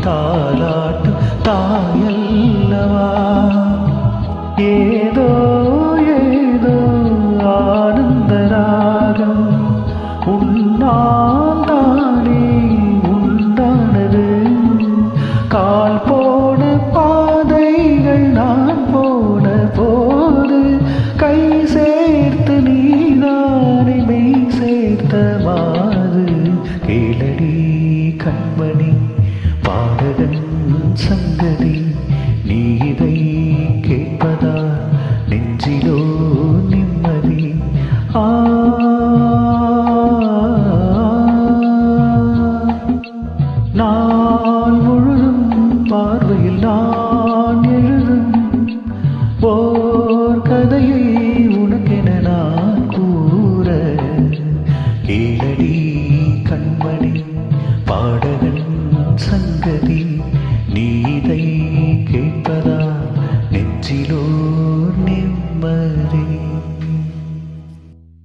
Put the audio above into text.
தாலாட்டு தாயல்லவா ஏதோ ஏதோ ஆனந்த ராகம் உன்னால் தானே உண்டானது கால் போன பாதைகள் நான் போன போது கை சேர்த்து நீதானே மெய் சேர்த்த மாது கேளடி கண்மணி பாடகன் சங்கதி நீ இதை கேட்பதா நெஞ்சிலோ நிம்மதி நான் முழுதும் பார்வையில் நான் எழுதும் ஓர் கதையை உனக்கென நான் கூற கேளடி கண்மணி பாடகன் சங்கதி